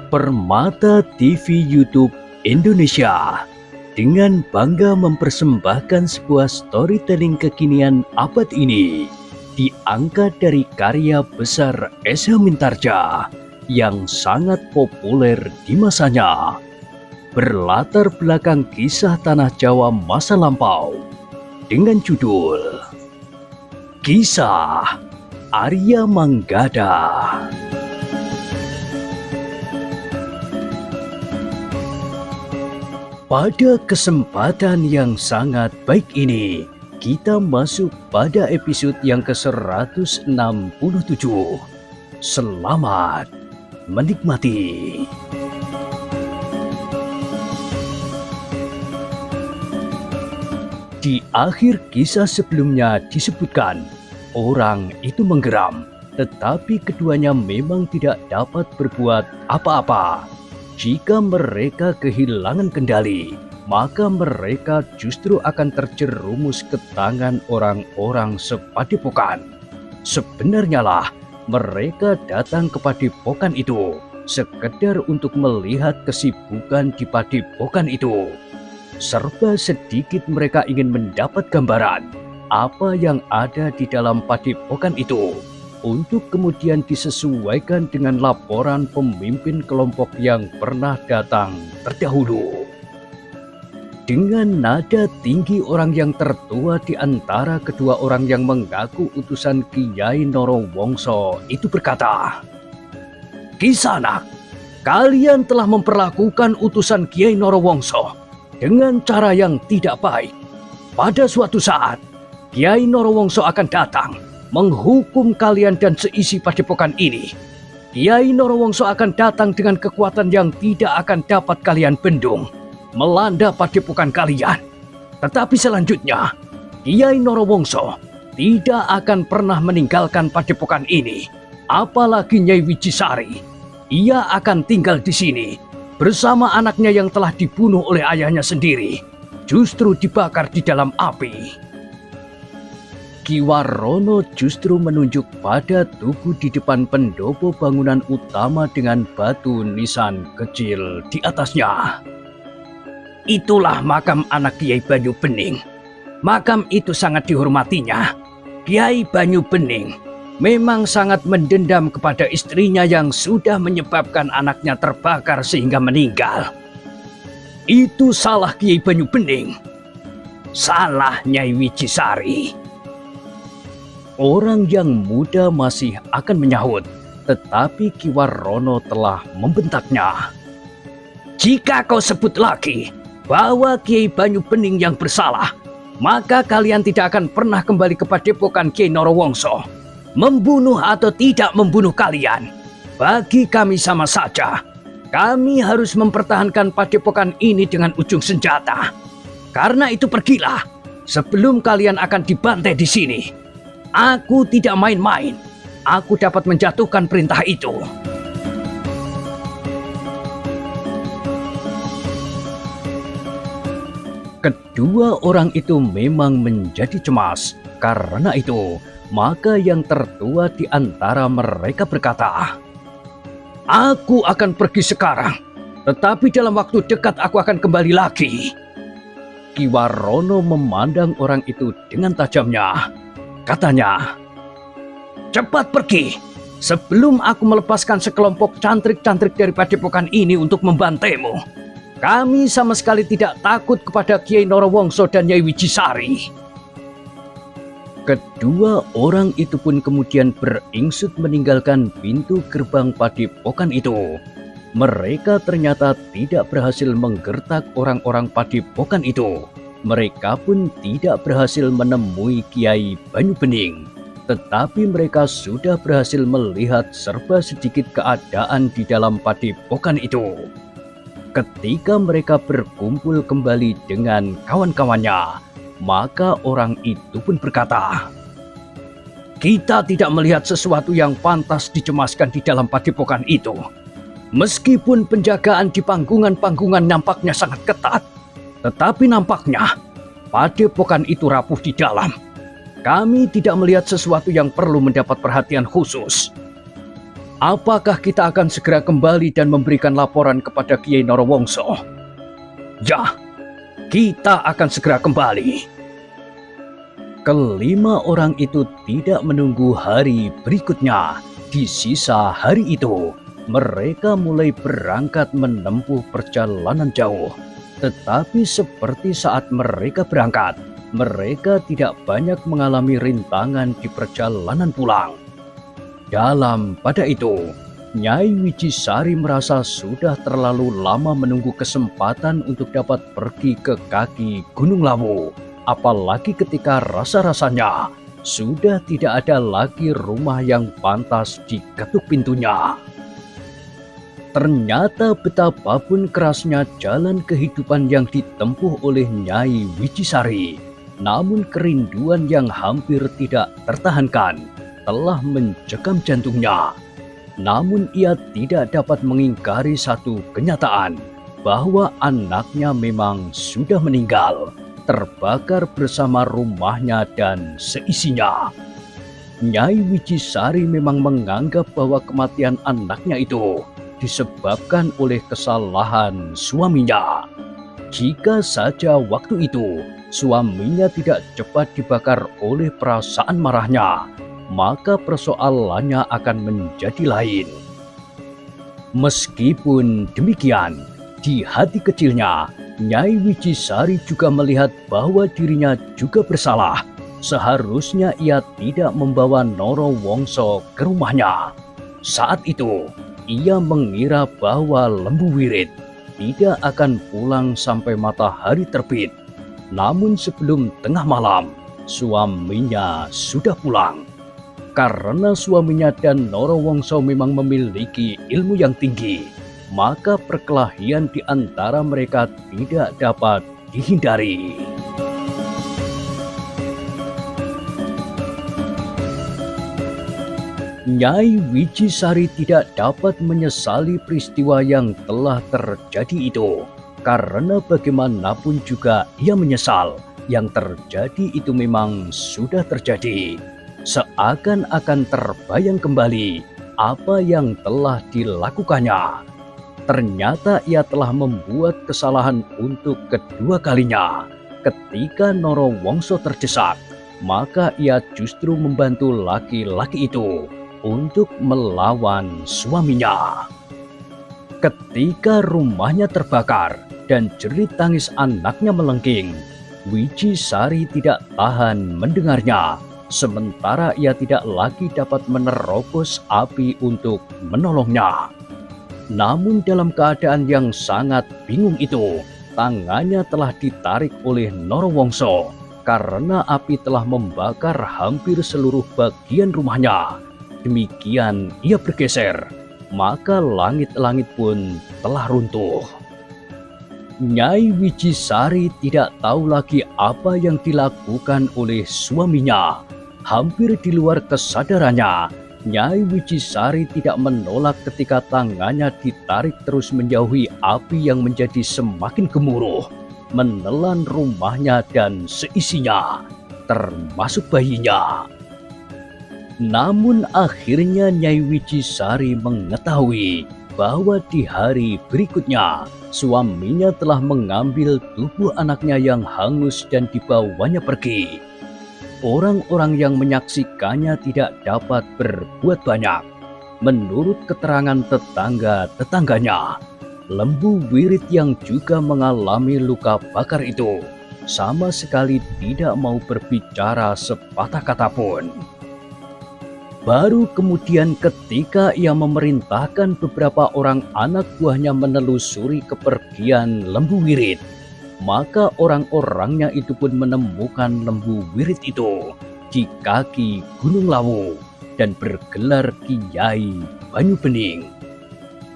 Permata TV YouTube Indonesia dengan bangga mempersembahkan sebuah storytelling kekinian abad ini diangkat dari karya besar Esa Mintarja yang sangat populer di masanya. Berlatar belakang kisah tanah Jawa masa lampau dengan judul Kisah Arya Manggada. Pada kesempatan yang sangat baik ini, kita masuk pada episode yang ke-167. Selamat menikmati. Di akhir kisah sebelumnya disebutkan, orang itu menggeram, tetapi keduanya memang tidak dapat berbuat apa-apa. Jika mereka kehilangan kendali, maka mereka justru akan terjerumus ke tangan orang-orang sepadepokan. Sebenarnya lah, mereka datang ke padepokan itu sekedar untuk melihat kesibukan di padepokan itu. Serba sedikit mereka ingin mendapat gambaran apa yang ada di dalam padepokan itu, untuk kemudian disesuaikan dengan laporan pemimpin kelompok yang pernah datang terdahulu. Dengan nada tinggi, orang yang tertua di antara kedua orang yang mengaku utusan Kiai Norowongso itu berkata, "Kisanak, kalian telah memperlakukan utusan Kiai Norowongso dengan cara yang tidak baik. Pada suatu saat, Kiai Norowongso akan datang menghukum kalian dan seisi padepokan ini. Kiai Norowongso akan datang dengan kekuatan yang tidak akan dapat kalian bendung, melanda padepokan kalian. Tetapi selanjutnya, Kiai Norowongso tidak akan pernah meninggalkan padepokan ini, apalagi Nyai Wijisari. Ia akan tinggal di sini bersama anaknya yang telah dibunuh oleh ayahnya sendiri, justru dibakar di dalam api." Ki Warono justru menunjuk pada tugu di depan pendopo bangunan utama dengan batu nisan kecil di atasnya. "Itulah makam anak Kiai Banyu Bening. Makam itu sangat dihormatinya. Kiai Banyu Bening memang sangat mendendam kepada istrinya yang sudah menyebabkan anaknya terbakar sehingga meninggal." "Itu salah Kiai Banyu Bening." "Salah Nyai Wijisari." Orang yang muda masih akan menyahut, tetapi Ki Warono telah membentaknya. "Jika kau sebut lagi bahwa Kiai Banyu Bening yang bersalah, maka kalian tidak akan pernah kembali ke padepokan Kiai Norowongso. Membunuh atau tidak membunuh kalian, bagi kami sama saja. Kami harus mempertahankan padepokan ini dengan ujung senjata. Karena itu pergilah sebelum kalian akan dibantai di sini. Aku tidak main-main. Aku dapat menjatuhkan perintah itu." Kedua orang itu memang menjadi cemas. Karena itu, maka yang tertua di antara mereka berkata, "Aku akan pergi sekarang, tetapi dalam waktu dekat aku akan kembali lagi." Ki Warono memandang orang itu dengan tajamnya. Katanya, "Cepat pergi sebelum aku melepaskan sekelompok cantrik-cantrik dari padepokan ini untuk membantaimu. Kami sama sekali tidak takut kepada Kiai Norowongso dan Nyai Wijisari." Kedua orang itu pun kemudian beringsut meninggalkan pintu gerbang padepokan itu. Mereka ternyata tidak berhasil menggertak orang-orang padepokan itu. Mereka pun tidak berhasil menemui Kiai Banyu Bening, tetapi mereka sudah berhasil melihat serba sedikit keadaan di dalam padepokan itu. Ketika mereka berkumpul kembali dengan kawan-kawannya, maka orang itu pun berkata, "Kita tidak melihat sesuatu yang pantas dicemaskan di dalam padepokan itu. Meskipun penjagaan di panggungan-panggungan nampaknya sangat ketat, tetapi nampaknya padepokan itu rapuh di dalam. Kami tidak melihat sesuatu yang perlu mendapat perhatian khusus." Apakah kita akan segera kembali dan memberikan laporan kepada Kiai Narowongso? Ya, kita akan segera kembali. Kelima orang itu tidak menunggu hari berikutnya. Di sisa hari itu, mereka mulai berangkat menempuh perjalanan jauh. Tetapi seperti saat mereka berangkat, mereka tidak banyak mengalami rintangan di perjalanan pulang. Pada itu, Nyai Wicisari merasa sudah terlalu lama menunggu kesempatan untuk dapat pergi ke kaki Gunung Lawu. Apalagi ketika rasa-rasanya sudah tidak ada lagi rumah yang pantas diketuk pintunya. Ternyata betapapun kerasnya jalan kehidupan yang ditempuh oleh Nyai Wicisari, namun kerinduan yang hampir tidak tertahankan telah mencekam jantungnya. Namun ia tidak dapat mengingkari satu kenyataan, bahwa anaknya memang sudah meninggal, terbakar bersama rumahnya dan seisinya. Nyai Wicisari memang menganggap bahwa kematian anaknya itu disebabkan oleh kesalahan suaminya. Jika saja waktu itu suaminya tidak cepat dibakar oleh perasaan marahnya, maka persoalannya akan menjadi lain. Meskipun demikian, di hati kecilnya, Nyai Wicisari juga melihat bahwa dirinya juga bersalah. Seharusnya ia tidak membawa Narowongso ke rumahnya. Saat itu, ia mengira bahwa Lembu Wirit tidak akan pulang sampai matahari terbit. Namun sebelum tengah malam, suaminya sudah pulang. Karena suaminya dan Narowongso memang memiliki ilmu yang tinggi, maka perkelahian di antara mereka tidak dapat dihindari. Nyai Wicisari tidak dapat menyesali peristiwa yang telah terjadi itu, karena bagaimanapun juga ia menyesal. Yang terjadi itu memang sudah terjadi. Seakan-akan terbayang kembali apa yang telah dilakukannya. Ternyata ia telah membuat kesalahan untuk kedua kalinya. Ketika Narowongso terdesak, maka ia justru membantu laki-laki itu untuk melawan suaminya. Ketika rumahnya terbakar dan jerit tangis anaknya melengking, Wicisari tidak tahan mendengarnya. Sementara ia tidak lagi dapat menerobos api untuk menolongnya. Namun dalam keadaan yang sangat bingung itu, tangannya telah ditarik oleh Narowongso karena api telah membakar hampir seluruh bagian rumahnya. Demikian ia bergeser, maka langit-langit pun telah runtuh. Nyai Wicisari tidak tahu lagi apa yang dilakukan oleh suaminya. Hampir di luar kesadarannya, Nyai Wicisari tidak menolak ketika tangannya ditarik terus menjauhi api yang menjadi semakin gemuruh, menelan rumahnya dan seisinya, termasuk bayinya. Namun akhirnya Nyai Wicisari mengetahui bahwa di hari berikutnya, suaminya telah mengambil tubuh anaknya yang hangus dan dibawanya pergi. Orang-orang yang menyaksikannya tidak dapat berbuat banyak. Menurut keterangan tetangga-tetangganya, Lembu Wirit yang juga mengalami luka bakar itu sama sekali tidak mau berbicara sepatah kata pun. Baru kemudian ketika ia memerintahkan beberapa orang anak buahnya menelusuri kepergian Lembu Wirit, maka orang-orangnya itu pun menemukan Lembu Wirit itu di kaki Gunung Lawu dan bergelar Kiai Banyu Bening.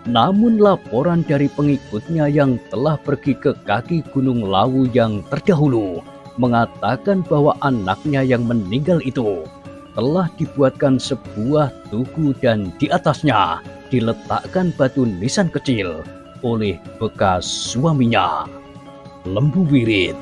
Namun laporan dari pengikutnya yang telah pergi ke kaki Gunung Lawu yang terdahulu mengatakan bahwa anaknya yang meninggal itu telah dibuatkan sebuah tugu dan di atasnya diletakkan batu nisan kecil oleh bekas suaminya, Lembu Wirit.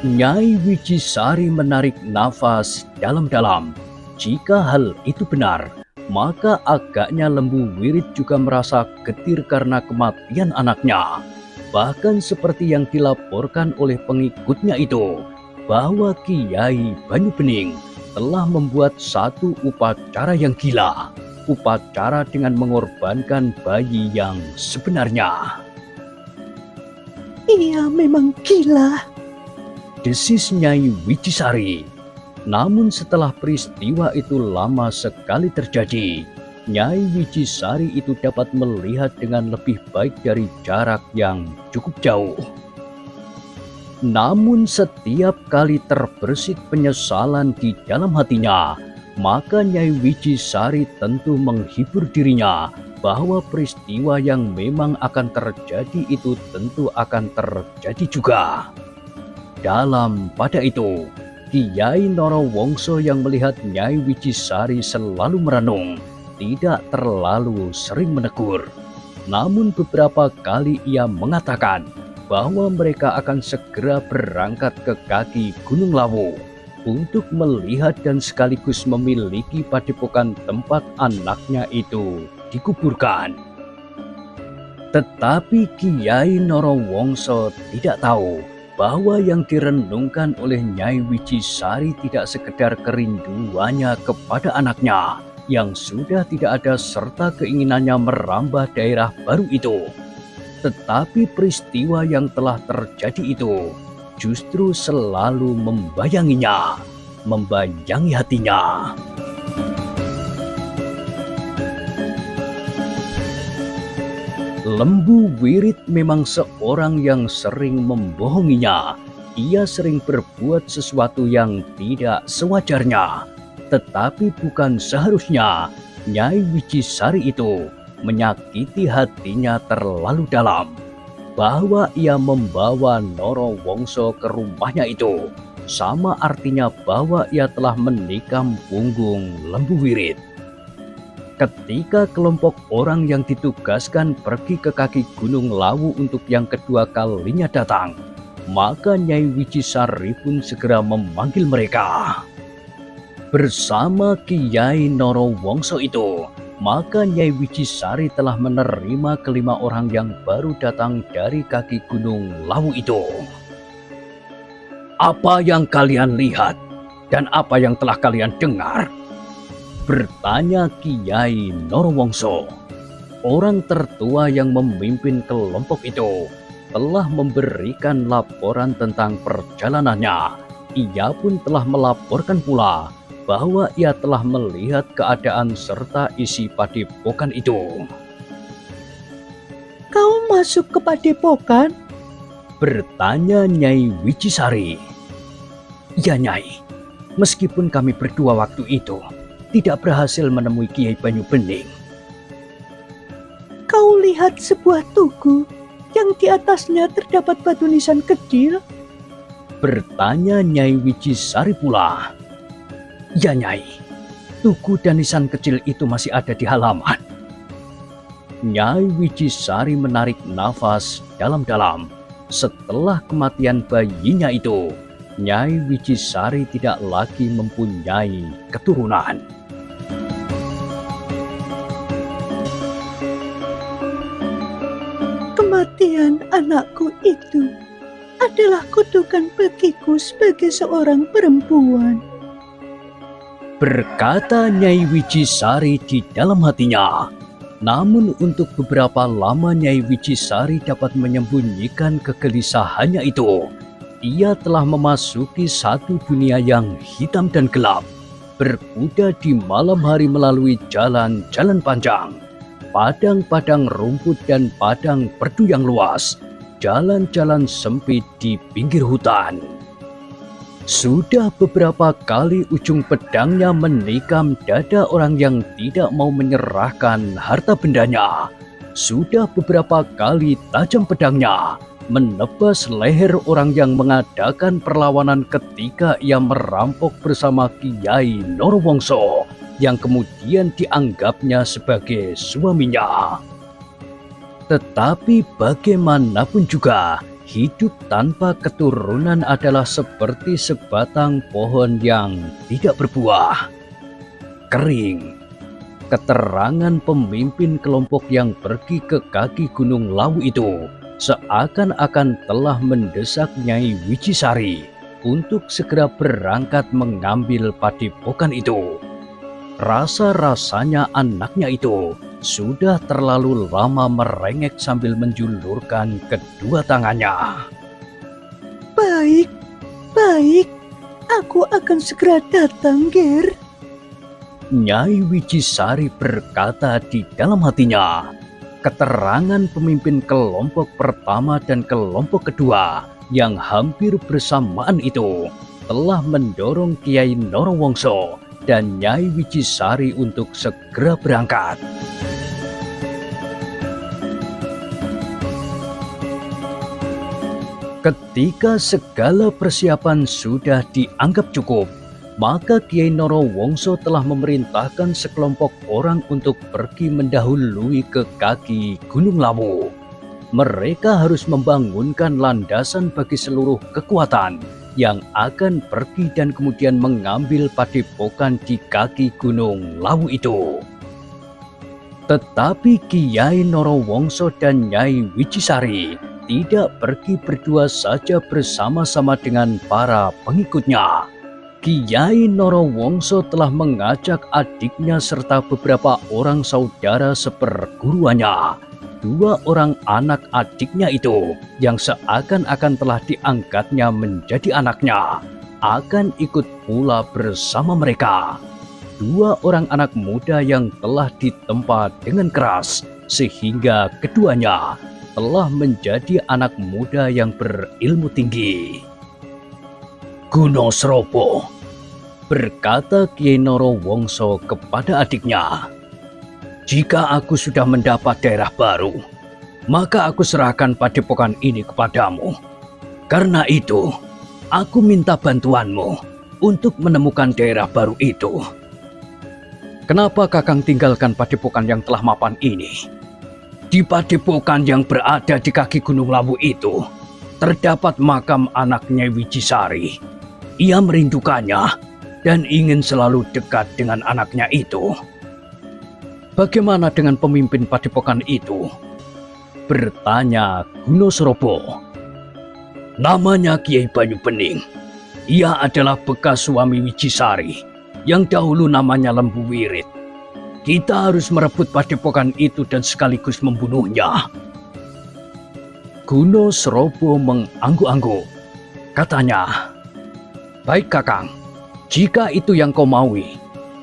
Nyai Wicisari menarik nafas dalam-dalam. Jika hal itu benar, maka agaknya Lembu Wirit juga merasa getir karena kematian anaknya. Bahkan seperti yang dilaporkan oleh pengikutnya itu, bahwa Kiai Banyu Bening telah membuat satu upacara yang gila. Upacara dengan mengorbankan bayi yang sebenarnya. Ia memang gila, desis Nyai Wicisari. Namun setelah peristiwa itu lama sekali terjadi, Nyai Wicisari itu dapat melihat dengan lebih baik dari jarak yang cukup jauh. Namun setiap kali terbersit penyesalan di dalam hatinya, maka Nyai Wicisari tentu menghibur dirinya bahwa peristiwa yang memang akan terjadi itu tentu akan terjadi juga. Pada itu, Kiai Norowongso yang melihat Nyai Wicisari selalu merenung, tidak terlalu sering menegur. Namun beberapa kali ia mengatakan bahwa mereka akan segera berangkat ke kaki Gunung Lawu untuk melihat dan sekaligus memiliki padepokan tempat anaknya itu dikuburkan. Tetapi Kiai Norowongso tidak tahu bahwa yang direnungkan oleh Nyai Wicisari tidak sekedar kerinduannya kepada anaknya yang sudah tidak ada serta keinginannya merambah daerah baru itu. Tetapi peristiwa yang telah terjadi itu justru selalu membayanginya, membayangi hatinya. Lembu Wirit memang seorang yang sering membohonginya. Ia sering berbuat sesuatu yang tidak sewajarnya. Tetapi bukan seharusnya Nyai Wicisari itu menyakiti hatinya terlalu dalam. Bahwa ia membawa Norowongso ke rumahnya itu sama artinya bahwa ia telah menikam punggung Lembu Wirit. Ketika kelompok orang yang ditugaskan pergi ke kaki Gunung Lawu untuk yang kedua kalinya datang, maka Nyai Wicisari pun segera memanggil mereka. Bersama Kiai Norowongso itu, maka Nyai Wicisari telah menerima kelima orang yang baru datang dari kaki Gunung Lawu itu. Apa yang kalian lihat dan apa yang telah kalian dengar? Bertanya Kiai Norowongso. Orang tertua yang memimpin kelompok itu telah memberikan laporan tentang perjalanannya. Ia pun telah melaporkan pula bahwa ia telah melihat keadaan serta isi padepokan itu. Kau masuk ke padepokan? Bertanya Nyai Wicisari. Ya Nyai, meskipun kami berdua waktu itu tidak berhasil menemui Kiai Banyu Bening. Kau lihat sebuah tugu yang di atasnya terdapat batu nisan kecil? Bertanya Nyai Wicisari pula. Ya Nyai, tugu dan nisan kecil itu masih ada di halaman. Nyai Wicisari menarik nafas dalam-dalam. Setelah kematian bayinya itu, Nyai Wicisari tidak lagi mempunyai keturunan. Kematian anakku itu adalah kutukan bagiku sebagai seorang perempuan, berkata Nyai Wicisari di dalam hatinya. Namun untuk beberapa lama Nyai Wicisari dapat menyembunyikan kegelisahannya itu. Ia telah memasuki satu dunia yang hitam dan gelap. Berkuda di malam hari melalui jalan-jalan panjang, padang-padang rumput dan padang perdu yang luas, jalan-jalan sempit di pinggir hutan. Sudah beberapa kali ujung pedangnya menikam dada orang yang tidak mau menyerahkan harta bendanya. Sudah beberapa kali tajam pedangnya menebas leher orang yang mengadakan perlawanan ketika ia merampok bersama Kiai Norowongso yang kemudian dianggapnya sebagai suaminya. Tetapi bagaimanapun juga, hidup tanpa keturunan adalah seperti sebatang pohon yang tidak berbuah, kering. Keterangan pemimpin kelompok yang pergi ke kaki Gunung Lawu itu seakan-akan telah mendesak Nyai Wicisari untuk segera berangkat mengambil padepokan itu. Rasa-rasanya anaknya itu sudah terlalu lama merengek sambil menjulurkan kedua tangannya. Baik, baik. Aku akan segera datang, Ger. Nyai Wicisari berkata di dalam hatinya. Keterangan pemimpin kelompok pertama dan kelompok kedua yang hampir bersamaan itu telah mendorong Kiai Norowongso dan Nyai Wicisari untuk segera berangkat. Ketika segala persiapan sudah dianggap cukup, maka Kiai Norowongso telah memerintahkan sekelompok orang untuk pergi mendahului ke kaki Gunung Lawu. Mereka harus membangunkan landasan bagi seluruh kekuatan yang akan pergi dan kemudian mengambil padepokan di kaki Gunung Lawu itu. Tetapi Kiai Norowongso dan Nyai Wicisari tidak pergi berdua saja bersama-sama dengan para pengikutnya. Kiai Norowongso telah mengajak adiknya serta beberapa orang saudara seperguruannya. Dua orang anak adiknya itu yang seakan-akan telah diangkatnya menjadi anaknya akan ikut pula bersama mereka. Dua orang anak muda yang telah ditempa dengan keras sehingga keduanya telah menjadi anak muda yang berilmu tinggi. Gunosrobo, berkata Kiai Norowongso kepada adiknya, jika aku sudah mendapat daerah baru, maka aku serahkan padepokan ini kepadamu. Karena itu, aku minta bantuanmu untuk menemukan daerah baru itu. Kenapa Kakang tinggalkan padepokan yang telah mapan ini? Di padepokan yang berada di kaki Gunung Lawu itu, terdapat makam anaknya Wicisari. Ia merindukannya dan ingin selalu dekat dengan anaknya itu. Bagaimana dengan pemimpin padepokan itu? Bertanya Gunosrobo. Namanya Kiai Banyu Bening. Ia adalah bekas suami Wicisari yang dahulu namanya Lembu Wirit. Kita harus merebut padepokan itu dan sekaligus membunuhnya. Gunosrobo mengangguk-angguk. Katanya, baik Kakang, jika itu yang kau maui,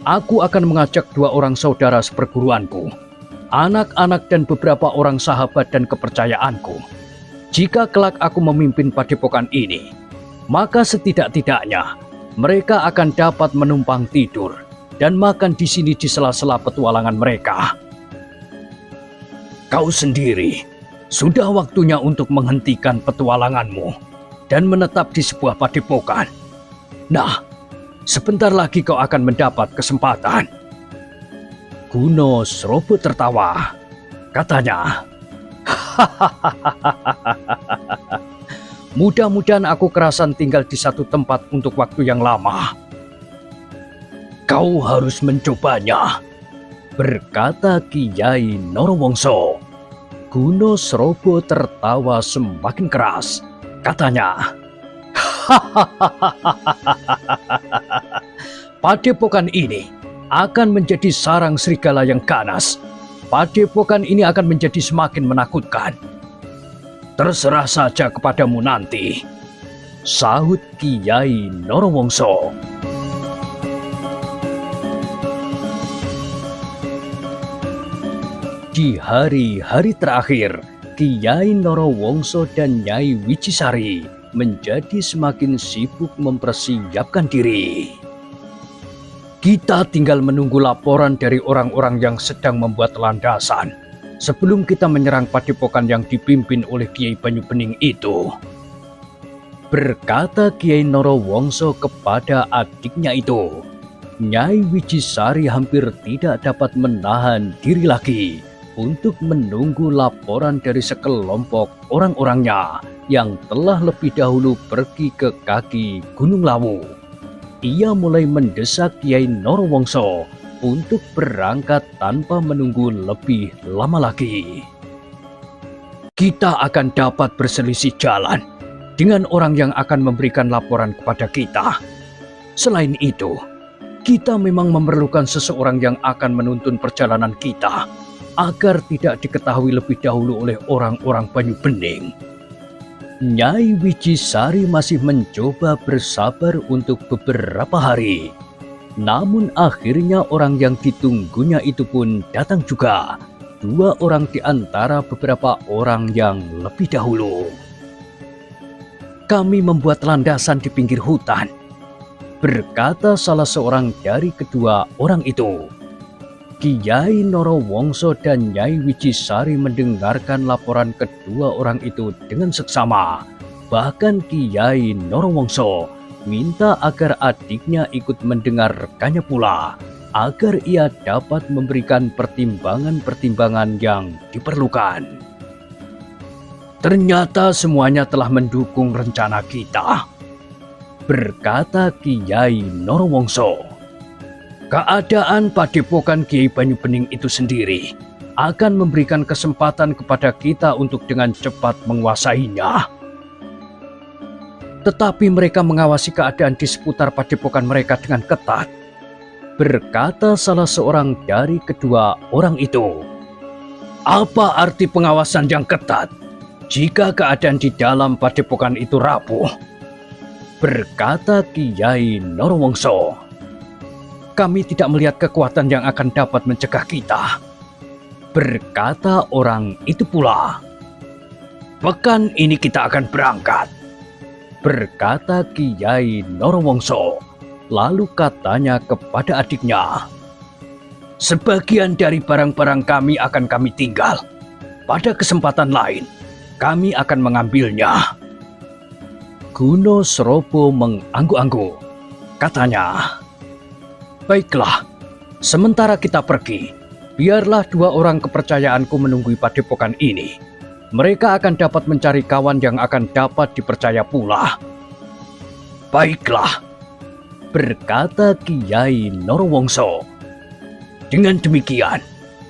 aku akan mengajak dua orang saudara seperguruanku, anak-anak dan beberapa orang sahabat dan kepercayaanku. Jika kelak aku memimpin padepokan ini, maka setidak-tidaknya mereka akan dapat menumpang tidur dan makan di sini di sela-sela petualangan mereka. Kau sendiri, sudah waktunya untuk menghentikan petualanganmu dan menetap di sebuah padepokan. Nah, sebentar lagi kau akan mendapat kesempatan. Gunosrobo tertawa. Katanya, mudah-mudahan aku kerasan tinggal di satu tempat untuk waktu yang lama. Kau harus mencobanya, berkata Kiai Norowongso. Gunosrobo tertawa semakin keras. Katanya, padepokan ini akan menjadi sarang serigala yang ganas. Padepokan ini akan menjadi semakin menakutkan. Terserah saja kepadamu nanti, sahut Kiai Norowongso. Di hari-hari terakhir, Kiai Norowongso dan Nyai Wicisari menjadi semakin sibuk mempersiapkan diri. Kita tinggal menunggu laporan dari orang-orang yang sedang membuat landasan sebelum kita menyerang padepokan yang dipimpin oleh Kiai Banyu Bening itu, berkata Kiai Norowongso kepada adiknya itu. Nyai Wicisari hampir tidak dapat menahan diri lagi untuk menunggu laporan dari sekelompok orang-orangnya yang telah lebih dahulu pergi ke kaki Gunung Lawu. Ia mulai mendesak Kiai Norowongso untuk berangkat tanpa menunggu lebih lama lagi. Kita akan dapat berselisih jalan dengan orang yang akan memberikan laporan kepada kita. Selain itu, kita memang memerlukan seseorang yang akan menuntun perjalanan kita agar tidak diketahui lebih dahulu oleh orang-orang Banyu Bening. Nyai Wicisari masih mencoba bersabar untuk beberapa hari. Namun akhirnya orang yang ditunggunya itu pun datang juga. 2 orang di antara beberapa orang yang lebih dahulu. Kami membuat landasan di pinggir hutan, berkata salah seorang dari kedua orang itu. Kiai Norowongso dan Nyai Wicisari mendengarkan laporan kedua orang itu dengan seksama. Bahkan Kiai Norowongso minta agar adiknya ikut mendengarkannya pula, agar ia dapat memberikan pertimbangan-pertimbangan yang diperlukan. Ternyata semuanya telah mendukung rencana kita, berkata Kiai Norowongso. Keadaan padepokan Kiai Banyu Bening itu sendiri akan memberikan kesempatan kepada kita untuk dengan cepat menguasainya. Tetapi mereka mengawasi keadaan di seputar padepokan mereka dengan ketat, berkata salah seorang dari kedua orang itu. Apa arti pengawasan yang ketat jika keadaan di dalam padepokan itu rapuh? Berkata Kiai Norowongso. Kami tidak melihat kekuatan yang akan dapat mencegah kita, berkata orang itu pula. Pekan ini kita akan berangkat, berkata Kiai Norowongso. Lalu katanya kepada adiknya, sebagian dari barang-barang kami akan kami tinggal. Pada kesempatan lain, kami akan mengambilnya. Guno Srobo mengangguk-angguk. Katanya, baiklah, sementara kita pergi, biarlah 2 orang kepercayaanku menunggui padepokan ini. Mereka akan dapat mencari kawan yang akan dapat dipercaya pula. Baiklah, berkata Kiai Norowongso. Dengan demikian,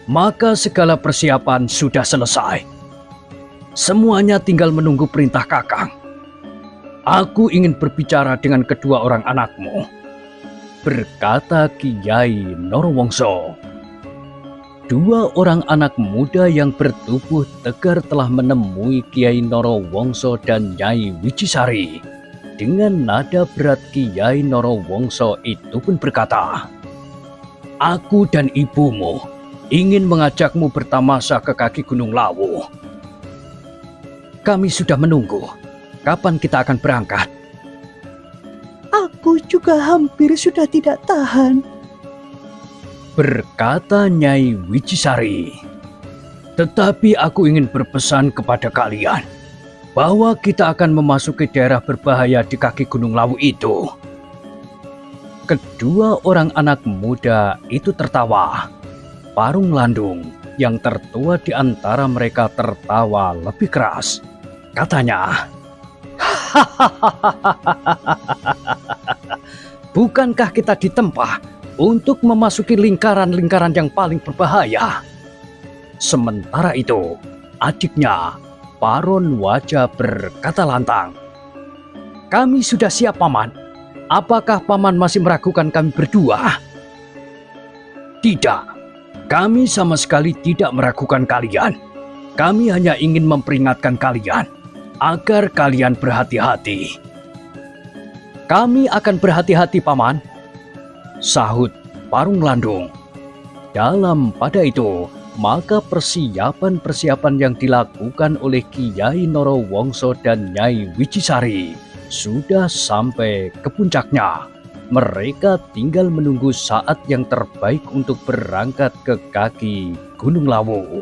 maka segala persiapan sudah selesai. Semuanya tinggal menunggu perintah Kakang. Aku ingin berbicara dengan kedua orang anakmu, berkata Kiai Norowongso. 2 orang anak muda yang bertubuh tegar telah menemui Kiai Norowongso dan Nyai Wicisari. Dengan nada berat Kiai Norowongso itu pun berkata, aku dan ibumu ingin mengajakmu bertamasa ke kaki Gunung Lawu. Kami sudah menunggu. Kapan kita akan berangkat? Aku juga hampir sudah tidak tahan, berkata Nyai Wicisari. Tetapi aku ingin berpesan kepada kalian bahwa kita akan memasuki daerah berbahaya di kaki Gunung Lawu itu. Kedua orang anak muda itu tertawa. Parung Landung yang tertua di antara mereka tertawa lebih keras. Katanya, bukankah kita ditempa untuk memasuki lingkaran-lingkaran yang paling berbahaya? Sementara itu, adiknya, Paron Wajah berkata lantang, kami sudah siap, Paman. Apakah Paman masih meragukan kami berdua? Tidak, kami sama sekali tidak meragukan kalian. Kami hanya ingin memperingatkan kalian agar kalian berhati-hati. Kami akan berhati-hati, Paman, sahut Parung Landung. Dalam pada itu, maka persiapan-persiapan yang dilakukan oleh Kiai Norowongso dan Nyai Wicisari sudah sampai ke puncaknya. Mereka tinggal menunggu saat yang terbaik untuk berangkat ke kaki Gunung Lawu.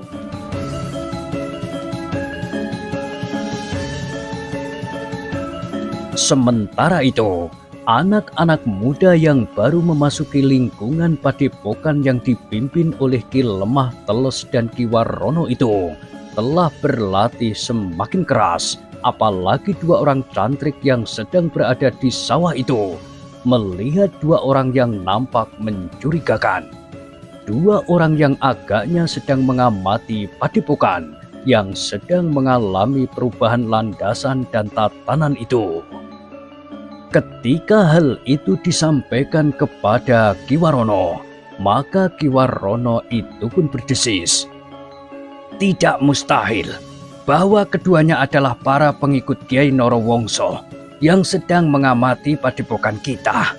Sementara itu, anak-anak muda yang baru memasuki lingkungan padepokan yang dipimpin oleh Ki Lemah Teles dan Ki Warono itu telah berlatih semakin keras Apalagi dua orang cantrik yang sedang berada di sawah itu melihat dua orang yang nampak mencurigakan. Dua orang yang agaknya sedang mengamati padepokan yang sedang mengalami perubahan landasan dan tatanan itu. Ketika hal itu disampaikan kepada Ki Warono, maka Ki Warono itu pun berdesis. Tidak mustahil bahwa keduanya adalah para pengikut Kiai Norowongso yang sedang mengamati padepokan kita.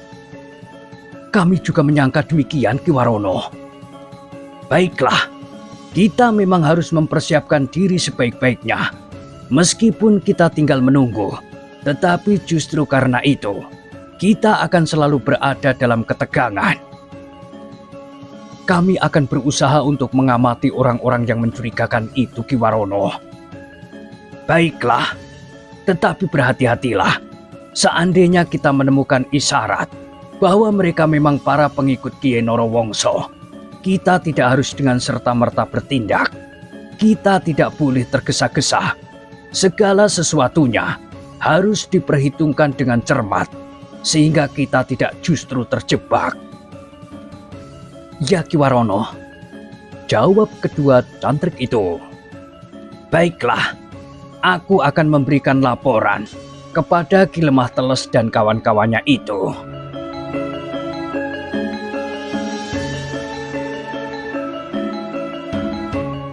Kami juga menyangka demikian, Ki Warono. Baiklah, kita memang harus mempersiapkan diri sebaik-baiknya. Meskipun kita tinggal menunggu, tetapi justru karena itu, kita akan selalu berada dalam ketegangan. Kami akan berusaha untuk mengamati orang-orang yang mencurigakan itu, Ki Warono. Baiklah, tetapi berhati-hatilah. Seandainya kita menemukan isyarat bahwa mereka memang para pengikut Kiai Norowongso, kita tidak harus dengan serta-merta bertindak. Kita tidak boleh tergesa-gesa. Segala sesuatunya harus diperhitungkan dengan cermat, sehingga kita tidak justru terjebak. Ya, Ki Warono, jawab kedua cantrik itu. Baiklah, aku akan memberikan laporan kepada Ki Lemah Teles dan kawan-kawannya itu.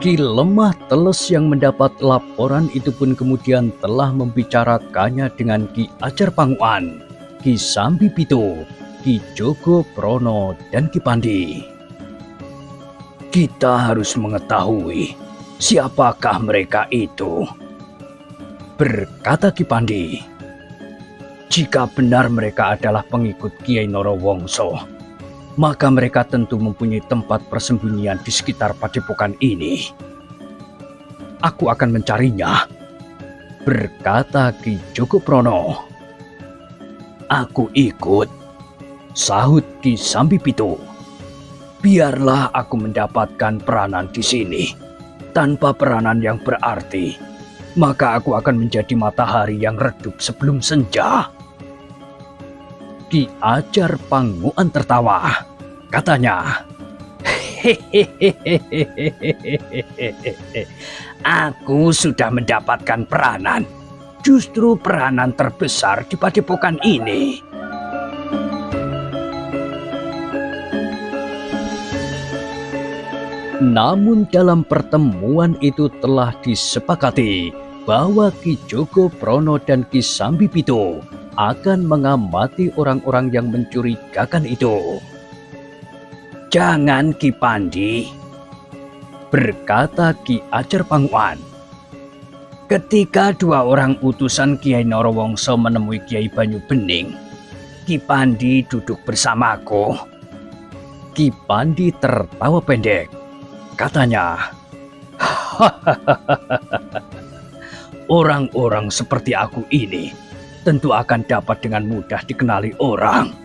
Ki Lemah Teles yang mendapat laporan itu pun kemudian telah membicarakannya dengan Ki Ajar Panguan, Ki Sambi Pito, Ki Jogo Prono, dan Ki Pandi. Kita harus mengetahui siapakah mereka itu, berkata Ki Pandi. Jika benar mereka adalah pengikut Kiai Norowongso, maka mereka tentu mempunyai tempat persembunyian di sekitar padepokan ini. Aku akan mencarinya, berkata Ki Jogo Prono. Aku ikut, sahut Ki Sambi Pito. Biarlah aku mendapatkan peranan di sini. Tanpa peranan yang berarti, maka aku akan menjadi matahari yang redup sebelum senja. Ki Ajar Panguan tertawa. Katanya, aku sudah mendapatkan peranan. Justru peranan terbesar di padepokan ini. Namun dalam pertemuan itu telah disepakati bahwa Ki Jogo Prono dan Ki Sambi Pito akan mengamati orang-orang yang mencurigakan itu. Jangan, Ki Pandi, berkata Ki Ajar Panguan. Ketika dua orang utusan Kiai Norowongso menemui Kiai Banyu Bening, Ki Pandi duduk bersamaku. Ki Pandi tertawa pendek. Katanya, orang-orang seperti aku ini tentu akan dapat dengan mudah dikenali orang.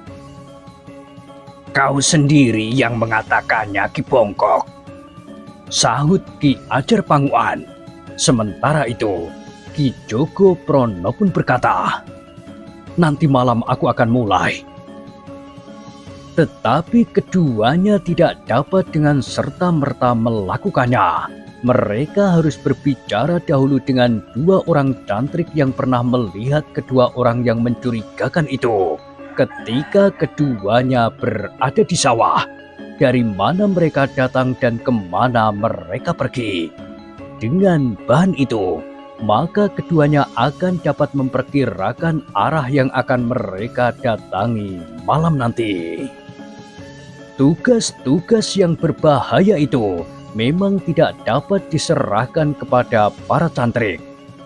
Kau sendiri yang mengatakannya, Ki Bongkok, sahut Ki Ajar Panguan. Sementara itu, Ki Jogo Prono pun berkata, nanti malam aku akan mulai. Tetapi keduanya tidak dapat dengan serta-merta melakukannya. Mereka harus berbicara dahulu dengan dua orang cantrik yang pernah melihat kedua orang yang mencurigakan itu. Ketika keduanya berada di sawah, dari mana mereka datang dan kemana mereka pergi. Dengan bahan itu, maka keduanya akan dapat memperkirakan arah yang akan mereka datangi malam nanti. Tugas-tugas yang berbahaya itu memang tidak dapat diserahkan kepada para cantrik.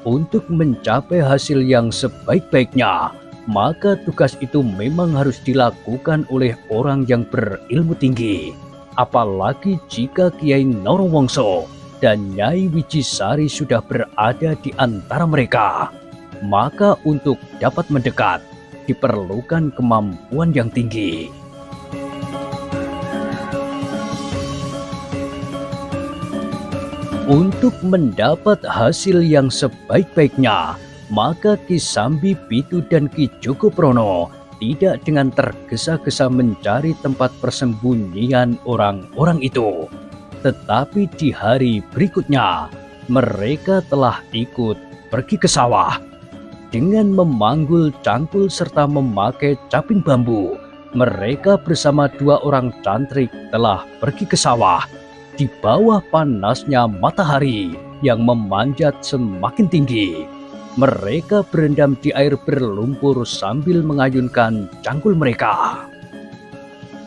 Untuk mencapai hasil yang sebaik-baiknya, maka tugas itu memang harus dilakukan oleh orang yang berilmu tinggi. Apalagi jika Kiai Norowongso dan Nyai Wijisari sudah berada di antara mereka, maka untuk dapat mendekat diperlukan kemampuan yang tinggi. Untuk mendapat hasil yang sebaik-baiknya, maka Ki Sambi Pitu dan Ki Jogoprono tidak dengan tergesa-gesa mencari tempat persembunyian orang-orang itu. Tetapi di hari berikutnya, mereka telah ikut pergi ke sawah. Dengan memanggul cangkul serta memakai caping bambu, mereka bersama 2 orang cantrik telah pergi ke sawah. Di bawah panasnya matahari yang memanjat semakin tinggi, mereka berendam di air berlumpur sambil mengayunkan cangkul mereka.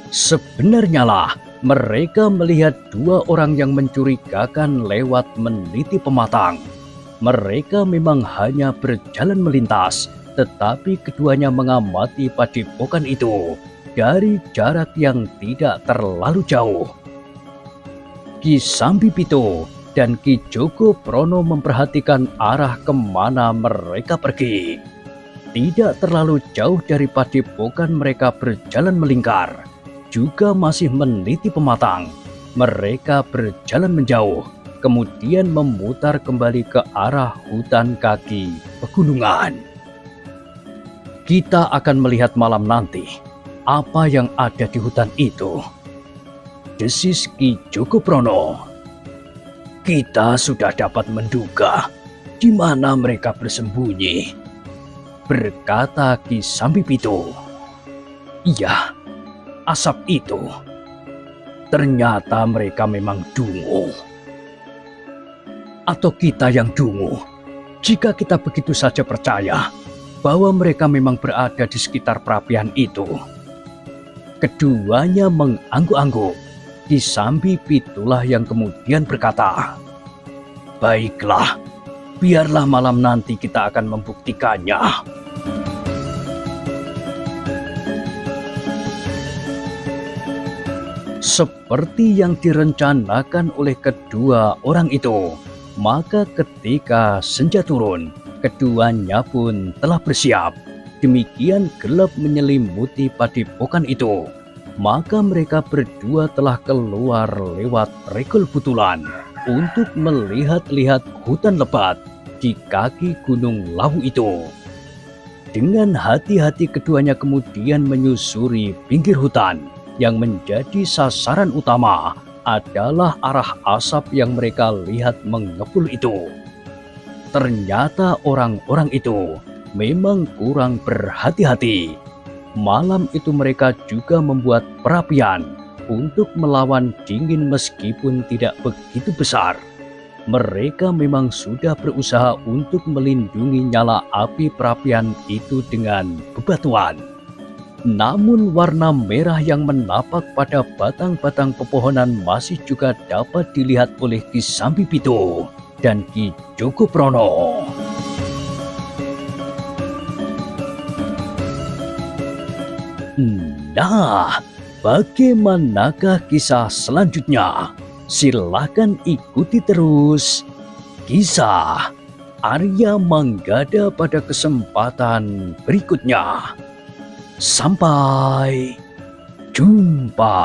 Sebenarnya lah, mereka melihat 2 orang yang mencurigakan lewat meniti pematang. Mereka memang hanya berjalan melintas, tetapi keduanya mengamati padepokan itu dari jarak yang tidak terlalu jauh. Ki Sambi Pitu dan Ki Jogoprono memperhatikan arah kemana mereka pergi. Tidak terlalu jauh dari padepokan mereka berjalan melingkar, juga masih meniti pematang. Mereka berjalan menjauh, kemudian memutar kembali ke arah hutan kaki pegunungan. Kita akan melihat malam nanti apa yang ada di hutan itu, desis Ki Jogoprono. Kita sudah dapat menduga di mana mereka bersembunyi, berkata Ki Sambi Pitu. Iya, asap itu. Ternyata mereka memang dungu. Atau kita yang dungu, jika kita begitu saja percaya bahwa mereka memang berada di sekitar perapian itu. Keduanya mengangguk-angguk. Ki Sambi Pitulah yang kemudian berkata, "Baiklah, biarlah malam nanti kita akan membuktikannya." Seperti yang direncanakan oleh kedua orang itu, maka ketika senja turun, keduanya pun telah bersiap. Demikian gelap menyelimuti padepokan itu. Maka mereka berdua telah keluar lewat regol butulan untuk melihat-lihat hutan lebat di kaki Gunung Lawu itu. Dengan hati-hati keduanya kemudian menyusuri pinggir hutan. Yang menjadi sasaran utama adalah arah asap yang mereka lihat mengepul itu. Ternyata orang-orang itu memang kurang berhati-hati. Malam itu mereka juga membuat perapian untuk melawan dingin meskipun tidak begitu besar. Mereka memang sudah berusaha untuk melindungi nyala api perapian itu dengan bebatuan. Namun warna merah yang menapak pada batang-batang pepohonan masih juga dapat dilihat oleh Ki Sambi Pitu dan Ki Jogoprono. Nah, bagaimanakah kisah selanjutnya? Silakan ikuti terus. Kisah Arya Manggada pada kesempatan berikutnya. Sampai jumpa.